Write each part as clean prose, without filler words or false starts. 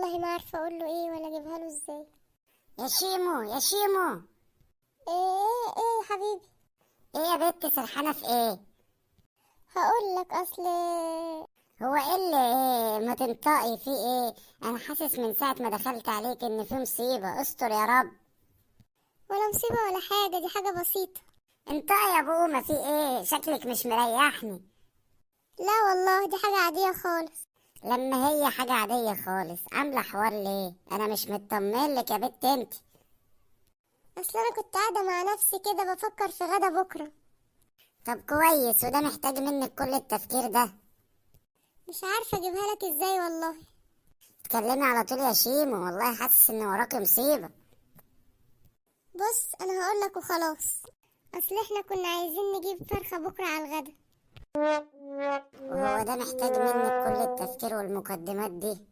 والله ما عارفه اقول له ايه ولا اجيبها له ازاي. يا شيمو يا شيمو. ايه يا حبيبي. ايه يا بنت سرحانه في ايه؟ هقول لك اصل. هو ايه اللي إيه ما تنطقي في ايه؟ انا حاسس من ساعه ما دخلت عليك ان في مصيبه، استر يا رب. ولا مصيبه ولا حاجه، دي حاجه بسيطه. انطقي يا بومه، في ايه؟ شكلك مش مريحني. لا والله دي حاجه عاديه خالص. لما هي حاجه عاديه خالص عامله حوار ليه؟ انا مش مطمن لك يا بنت انت. اصل انا كنت قاعده مع نفسي كده بفكر في غدا بكره. طب كويس، وده محتاج منك كل التفكير ده؟ مش عارفه اجيبها لك ازاي والله. اتكلمي على طول يا شيمو، والله حاسس ان وراكي مصيبه. بص انا هقول لك وخلاص. اصل احنا كنا عايزين نجيب فرخه بكره على الغدا. وهو ده محتاج منك كل التفكير والمقدمات دي؟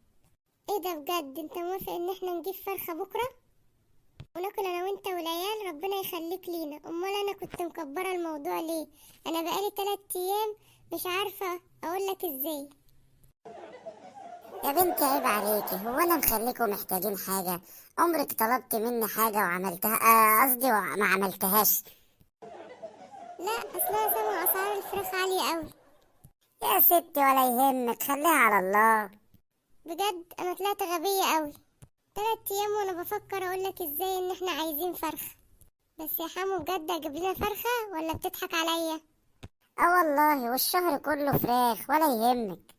ايه ده بجد؟ انت موافق ان احنا نجيب فرخه بكره وناكل انا وانت والعيال؟ ربنا يخليك لينا. امال انا كنت مكبره الموضوع ليه؟ انا بقالي 3 ايام مش عارفه اقول لك ازاي. يا بنتي عيب عليكي، هو انا مخليكوا محتاجين حاجة؟ عمرك طلبت مني حاجة وعملتها؟ قصدي ما عملتهاش. لا اصلا سامع اسعار الفراخ عاليه قوي. يا ستي ولا يهمك، خليها على الله. بجد انا طلعت غبيه قوي. 3 ايام وانا بفكر اقول لك ازاي ان احنا عايزين فرخه. بس يا حمو بجد اجيب لنا فرخه ولا بتضحك عليا؟ اه والله، والشهر كله فراخ ولا يهمك.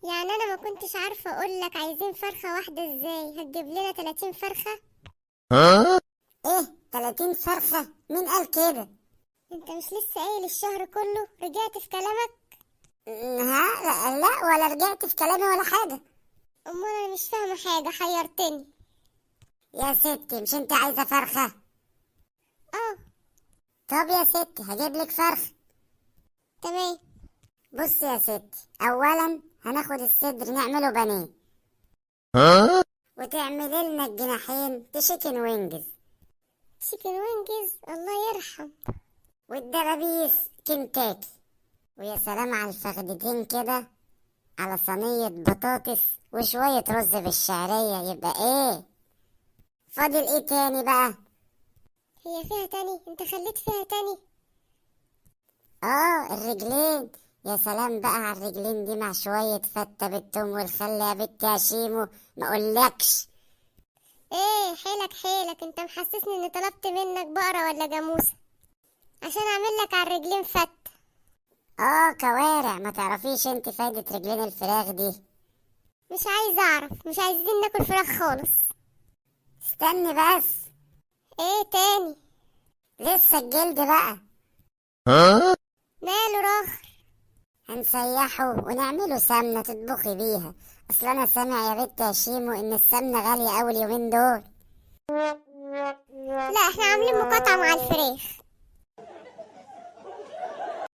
يعني انا ما كنتش عارفه اقول لك عايزين فرخه واحده ازاي هتجيب لنا 30 فرخه؟ ايه 30 فرخة؟ مين قال كده؟ انت مش لسه قايل الشهر كله؟ رجعت في كلامك؟ ها لا, لا ولا رجعت في كلامي ولا حاجة. امال انا مش فاهمه حاجه، حيرتني. يا ستي مش انت عايزة فرخة؟ اه. طب يا ستي هجيب لك فرخة. تمام. بص يا ستي، اولا هناخد الصدر نعمله بانيه، وتعملي لنا الجناحين تشيكن وينجز، تشيكن وينجز؟ الله يرحم. والدبابيس كنتاكي. ويا سلام على الفخدتين كده، على صينية بطاطس وشوية رز بالشعرية، يبقى ايه؟ فاضل ايه تاني بقى؟ هي فيها تاني؟ انت خليت فيها تاني؟ اه الرجلين. يا سلام بقى على الرجلين دي مع شوية فتة بالثوم والخل يا بنت يا شيمو، ما اقولكش. ايه حيلك حيلك، انت محسسني اني طلبت منك بقرة ولا جاموسة عشان اعمل لك على الرجلين فت. اه كوارع، ما تعرفيش انت فايدة رجلين الفراخ دي. مش عايزه اعرف، مش عايزين ناكل فراخ خالص. استني بس. ايه تاني؟ لسه الجلد بقى. ماله راخر؟ هنسيحه ونعمله سمنة تطبخي بيها. اصل انا سامع يا بنت يا شيمو ان السمنة غالية اوي اليومين دول. لا احنا عاملين مقاطعة مع الفراخ.